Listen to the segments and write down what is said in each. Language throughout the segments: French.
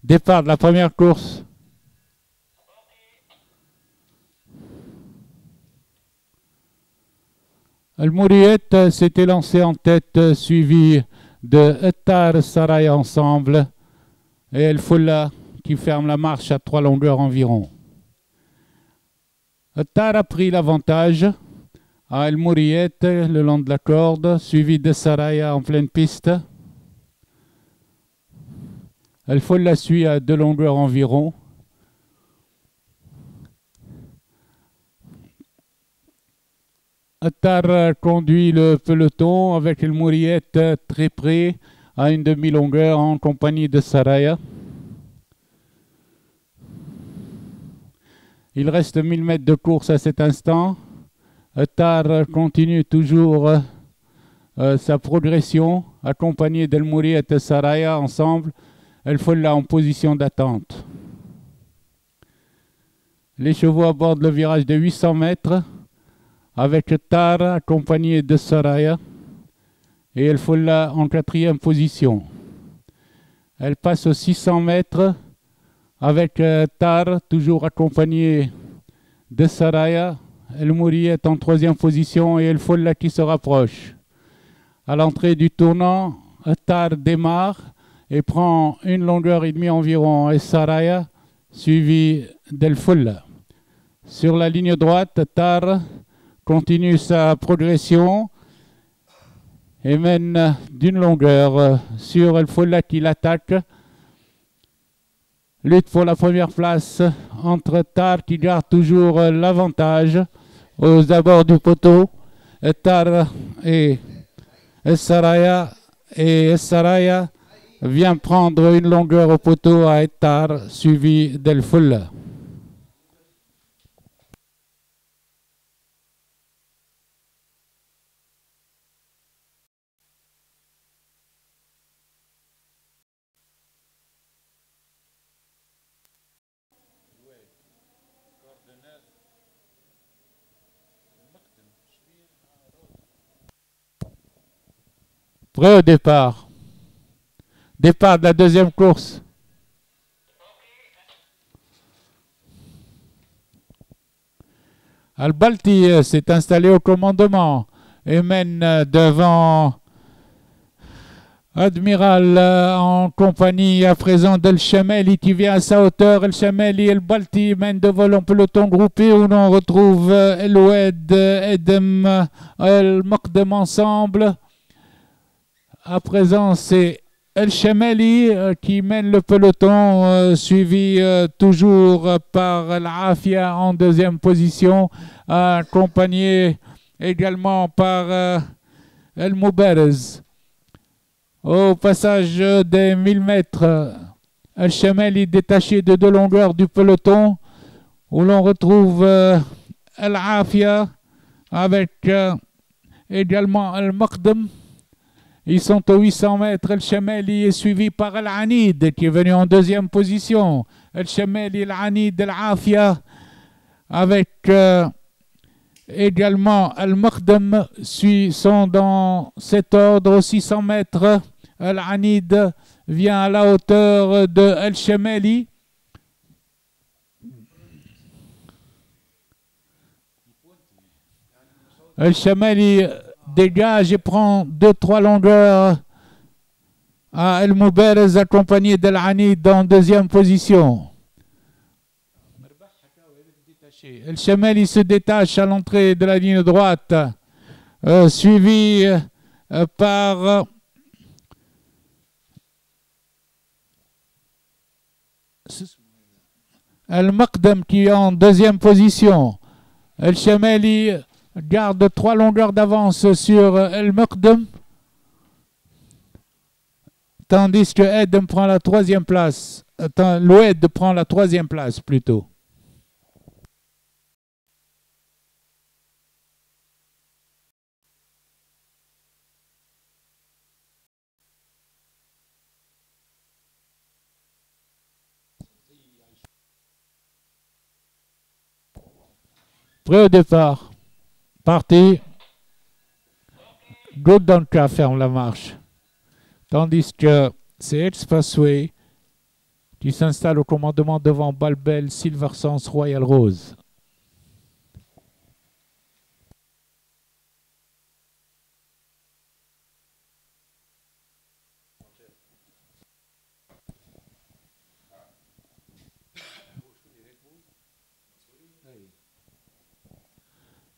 Départ de la première course. Al-Mouriette s'était lancé en tête, suivi de Ettar Saraya ensemble et El Folla qui ferme la marche à 3 longueurs environ. Ettar a pris l'avantage à El-Mouriette le long de la corde, suivi de Saraya en pleine piste. El Folla suit à 2 longueurs environ. Ettar conduit le peloton avec El Mouriette très près à une demi-longueur en compagnie de Saraya. Il reste 1000 mètres de course à cet instant. Ettar continue toujours sa progression, accompagné d'El Mouriette et Saraya ensemble. El Folla en position d'attente. Les chevaux abordent le virage de 800 mètres avec Ettar accompagné de Saraya et El Folla en 4e position. Elle passe aux 600 mètres avec Ettar toujours accompagné de Saraya, El Mouriette en 3e position et El Folla qui se rapproche. À l'entrée du tournant, Ettar démarre et prend 1 longueur et demie environ et Saraya suivi d'El Folla. Sur la ligne droite, Ettar continue sa progression et mène d'1 longueur sur El Folla qui l'attaque. Lutte pour la première place entre Ettar qui garde toujours l'avantage aux abords du poteau. Ettar et Saraya vient prendre 1 longueur au poteau à Ettar suivi d'El Folla. Prêt au départ. Départ de la 2e course. Al-Balti s'est installé au commandement et mène devant Admiral en compagnie à présent d'El Chameli qui vient à sa hauteur. El Chameli et El Balti mènent devant le peloton groupé où l'on retrouve El Oued, Edem, El Mokdem ensemble. À présent, c'est El Chameli qui mène le peloton, suivi toujours par l'Afia en 2e position, accompagné également par El Mouberez. Au passage des 1000 mètres, El Chameli détaché de 2 longueurs du peloton, où l'on retrouve El Afia avec également El Mokdem. Ils sont aux 800 mètres. El Chameli est suivi par El Anid qui est venu en 2e position. El Chameli, El Anid, El Afia avec également El Mokdem sont dans cet ordre aux 600 mètres. El Anid vient à la hauteur de El Chameli. El Chameli dégage et prend 2-3 longueurs à El Mouberez accompagné d'El Anid en 2e position. El Chameli se détache à l'entrée de la ligne droite, suivi par El Mokdem qui est en 2e position. El Chameli garde 3 longueurs d'avance sur El Mokdem, tandis que Edem prend la 3e place. L'Oued prend la 3e place plutôt. Prêt au départ. Parti. Goldanka ferme la marche. Tandis que c'est Expressway qui s'installe au commandement devant Balbel, Silver Sans, Royal Rose.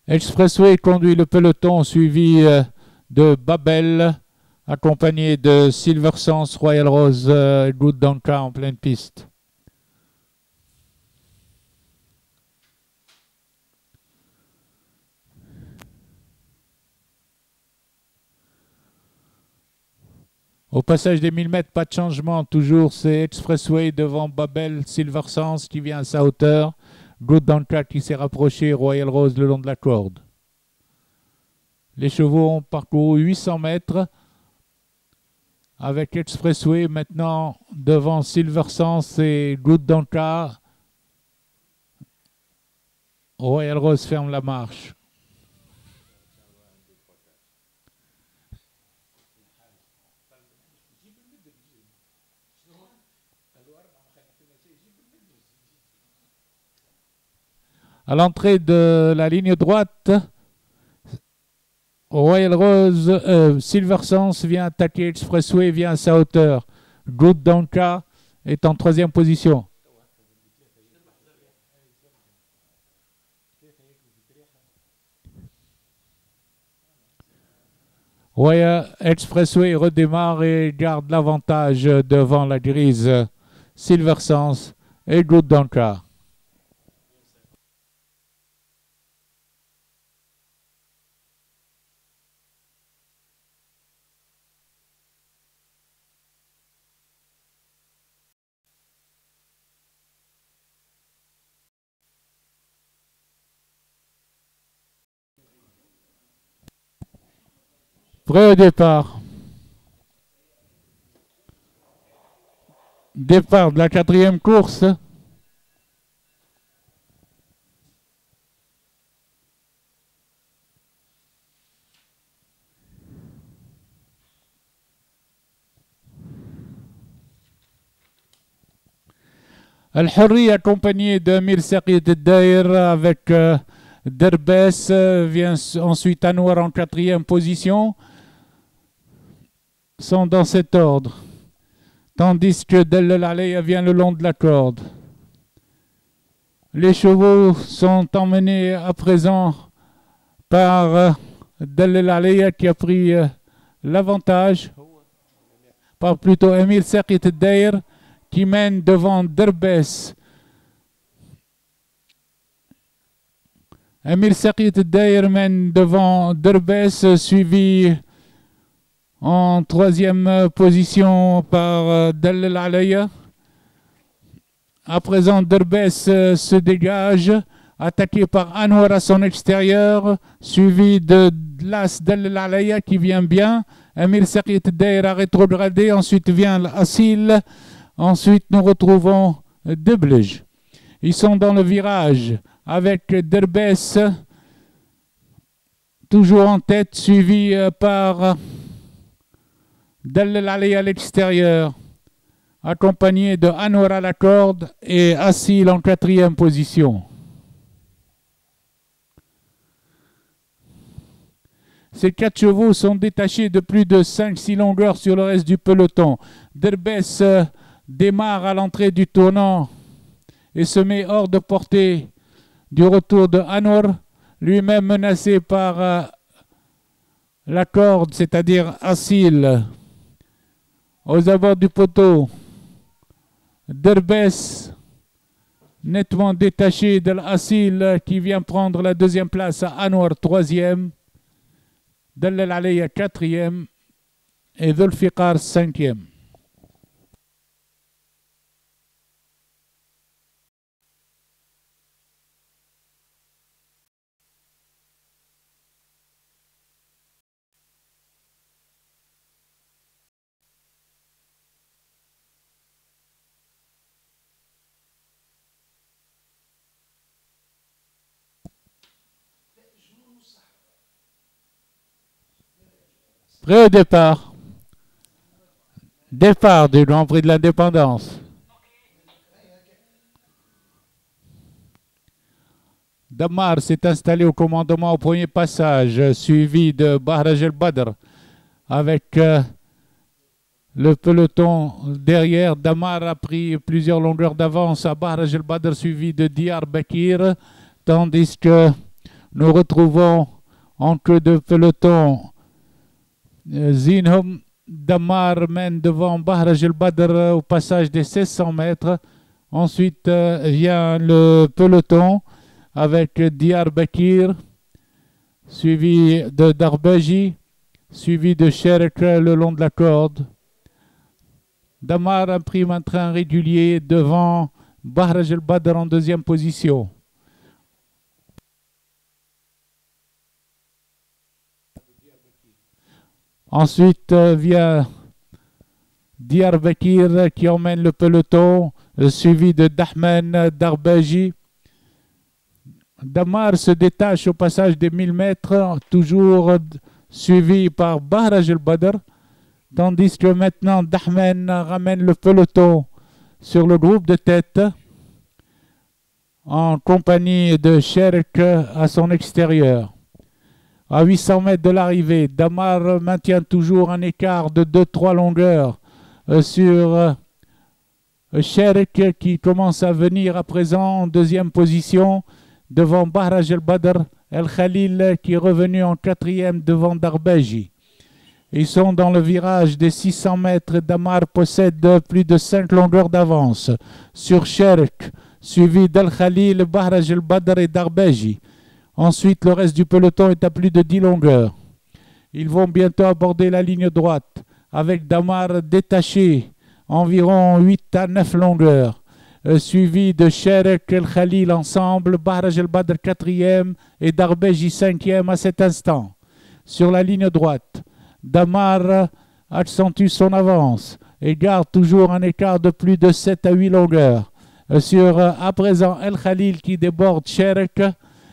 Expressway conduit le peloton suivi de Babel, accompagné de Silver Sans, Royal Rose, Good Donka en pleine piste. Au passage des 1000 mètres, pas de changement. Toujours, c'est Expressway devant Babel, Silver Sans qui vient à sa hauteur. Good Donka qui s'est rapproché, Royal Rose le long de la corde. Les chevaux ont parcouru 800 mètres avec Expressway maintenant devant Silver Sans et Good Donka. Royal Rose ferme la marche. À l'entrée de la ligne droite, Royal Rose, Silver Sans vient attaquer Expressway, vient à sa hauteur. Good Donka est en troisième position. Royal Expressway redémarre et garde l'avantage devant la grise Silver Sans et Good Donka. Prêt au départ. Départ de la quatrième course. Al-Hurri accompagné de Mir Saqid Dair avec Derbès, vient ensuite Anwar en quatrième position, sont dans cet ordre. Tandis que Dellel Aleya vient le long de la corde. Les chevaux sont emmenés à présent par Dellel Aleya qui a pris l'avantage, par plutôt Emir Saqid Dair qui mène devant Derbès. Emir Saqid Dair mène devant Derbès, suivi en troisième position par Dellel Aleya. À présent, Derbès se dégage, attaqué par Anwar à son extérieur, suivi de l'As Dellel Aleya qui vient bien. Emir Saqid Dair a rétrogradé, ensuite vient l'Assil. Ensuite, nous retrouvons Deblej. Ils sont dans le virage avec Derbès toujours en tête, suivi par Dellel Aleya à l'extérieur, accompagné de Anwar à la corde et Assil en quatrième position. Ces 4 chevaux sont détachés de plus de 5-6 longueurs sur le reste du peloton. Derbès démarre à l'entrée du tournant et se met hors de portée du retour de Anwar, lui-même menacé par la corde, c'est-à-dire Assil. Aux abords du poteau, Derbès nettement détaché de l'Assil qui vient prendre la deuxième place à Anwar, troisième, Dellel Aleya quatrième et Zulfiqar cinquième. Prêt au départ. Départ du Grand Prix de l'Indépendance. Damar s'est installé au commandement au premier passage, suivi de Bahraj el-Badr avec le peloton derrière. Damar a pris plusieurs longueurs d'avance à Bahraj el-Badr, suivi de Diyarbakir, tandis que nous retrouvons en queue de peloton Zinhum. Damar mène devant Bahraj el-Badr au passage des 1600 mètres. Ensuite vient le peloton avec Diyarbakir, suivi de Darbaji, suivi de Sherk le long de la corde. Damar imprime un train régulier devant Bahraj el-Badr en deuxième position. Ensuite vient Diyarbakir qui emmène le peloton, suivi de Dahmen Darbaji. Damar se détache au passage des 1000 mètres, toujours suivi par Bahraj el-Badr, tandis que maintenant Dahmen ramène le peloton sur le groupe de tête en compagnie de Sherk à son extérieur. À 800 mètres de l'arrivée, Damar maintient toujours un écart de 2-3 longueurs sur Sherk qui commence à venir à présent en deuxième position devant Bahraj el-Badr, El-Khalil qui est revenu en quatrième devant Darbaji. Ils sont dans le virage des 600 mètres. Damar possède plus de 5 longueurs d'avance sur Sherk, suivi d'El-Khalil, Bahraj el-Badr et Darbaji. Ensuite, le reste du peloton est à plus de 10 longueurs. Ils vont bientôt aborder la ligne droite, avec Damar détaché, environ 8 à 9 longueurs, suivi de Sherk et El-Khalil ensemble, Bahraj el-Badr 4e et Darbaji 5e à cet instant. Sur la ligne droite, Damar accentue son avance et garde toujours un écart de plus de 7 à 8 longueurs. Sur à présent El-Khalil qui déborde Sherk,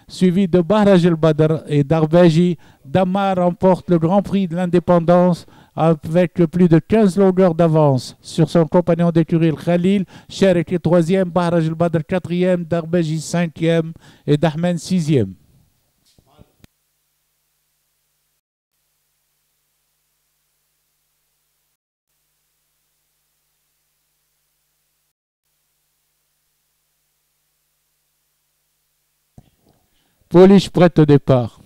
suivi de Bahraj el-Badr et Darbaji. Damar remporte le Grand Prix de l'Indépendance avec plus de 15 longueurs d'avance sur son compagnon d'écurie El-Khalil. Sherk est 3e, Bahraj el-Badr 4e, Darbaji 5e et Dahmen 6e. Polish prête au départ.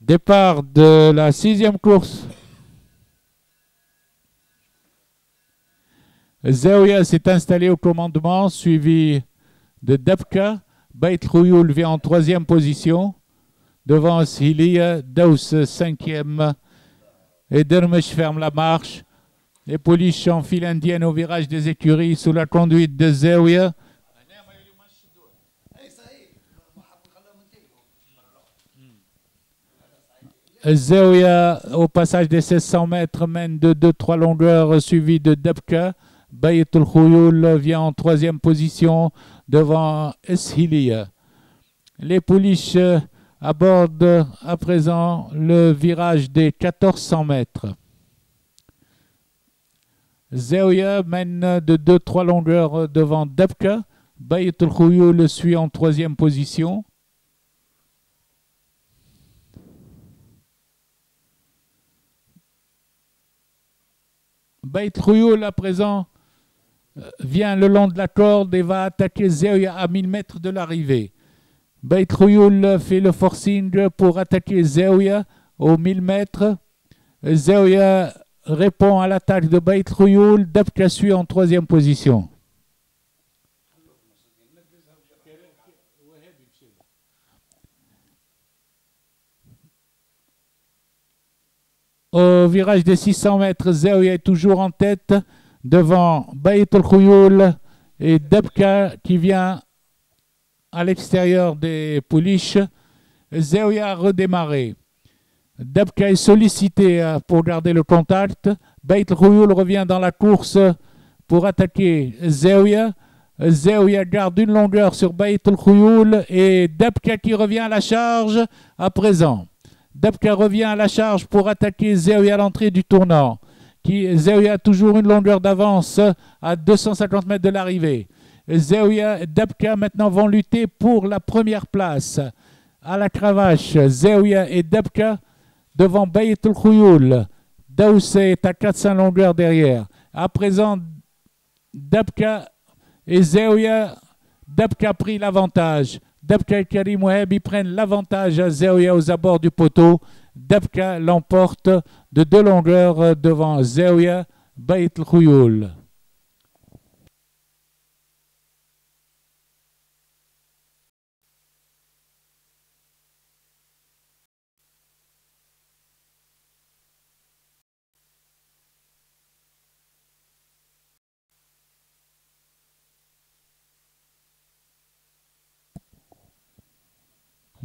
Départ de la 6e course. Zaouia s'est installé au commandement, suivi de Debka. Beit Khouyoul vient en 3e position. Devant Siliya, Daous 5e. Et Dermesh ferme la marche. Les Polish en file indienne au virage des écuries sous la conduite de Zaouia. Zaouia, au passage des 1600 mètres, mène de 2-3 longueurs, suivi de Debka. Beit Khouyoul vient en 3e position devant Eshiliya. Les Polish abordent à présent le virage des 1400 mètres. Zaouia mène de 2-3 longueurs devant Debka. Beit Khouyoul suit en 3e position. Beit Khouyoul à présent vient le long de la corde et va attaquer Zaouia à 1000 mètres de l'arrivée. Beit Khouyoul fait le forcing pour attaquer Zaouia aux 1000 mètres. Zaouia répond à l'attaque de Beit Khouyoul. Debka suit en 3e position. Au virage des 600 mètres, Zaouia est toujours en tête devant Beit Khouyoul et Debka qui vient à l'extérieur des Polish. Zaouia a redémarré. Debka est sollicité pour garder le contact. Beit Khouyoul revient dans la course pour attaquer Zaouia. Zaouia garde une longueur sur Beit Khouyoul et Debka qui revient à la charge à présent. Debka revient à la charge pour attaquer Zaouia à l'entrée du tournant. Zaouia a toujours une longueur d'avance à 250 mètres de l'arrivée. Zeouya et Dabka maintenant vont lutter pour la première place. À la cravache, Zeouya et Dabka devant Bayt el Khouyoul. Daoussé est à 400 longueurs derrière. À présent, Dabka et Zeouya. Dabka a pris l'avantage. Dabka et Karim Waheb prennent l'avantage à Zeouya aux abords du poteau. Dabka l'emporte de 2 longueurs devant Zeouya, Bayt el Khouyoul.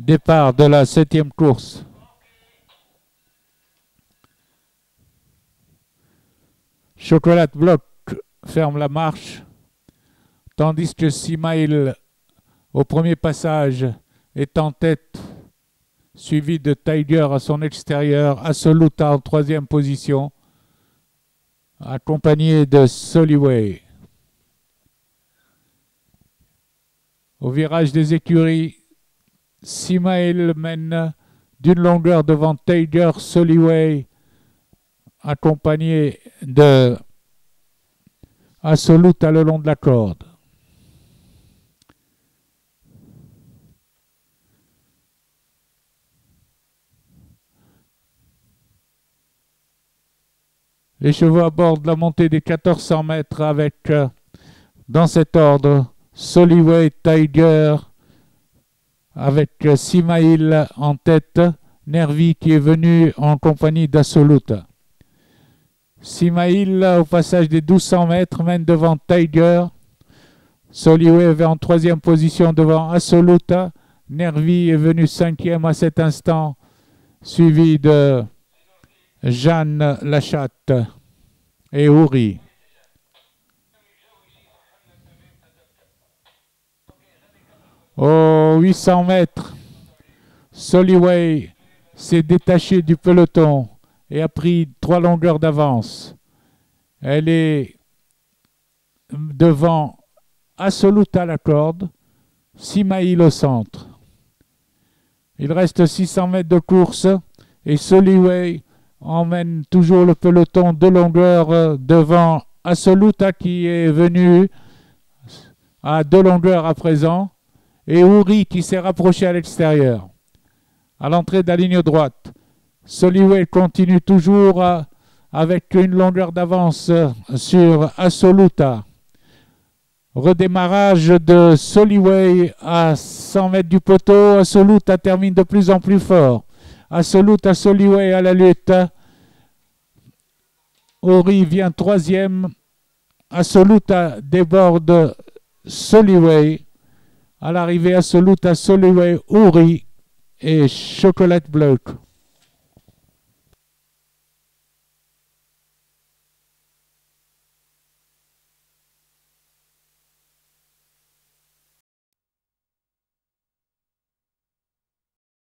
Départ de la 7e course. Chocolat Bloc ferme la marche, tandis que Simail, au premier passage, est en tête, suivi de Tiger à son extérieur, Assoluta en 3e position, accompagné de Soliway. Au virage des écuries, Simail mène d'une longueur devant Tiger, Soliway, accompagné de Assoluta le long de la corde. Les chevaux abordent la montée des 1400 mètres avec, dans cet ordre, Soliway, Tiger, avec Simail en tête, Nervi qui est venu en compagnie d'Assoluta. Simail, au passage des 1200 mètres, mène devant Tiger. Soliway est en 3e position devant Assoluta. Nervi est venu 5e à cet instant, suivi de Jeanne Lachatte et Ouri. Aux 800 mètres, Soliway s'est détaché du peloton et a pris 3 longueurs d'avance. Elle est devant Assoluta à la corde, Simail au centre. Il reste 600 mètres de course et Soliway emmène toujours le peloton de longueur devant Assoluta qui est venu à 2 longueurs à présent et Ouri qui s'est rapproché à l'extérieur. À l'entrée de la ligne droite, Soliway continue toujours avec une longueur d'avance sur Assoluta. Redémarrage de Soliway à 100 mètres du poteau. Assoluta termine de plus en plus fort. Assoluta, Soliway à la lutte. Ouri vient 3e. Assoluta déborde Soliway. À l'arrivée, Assoluta, Soliway, Ouri et Chocolat Bloc.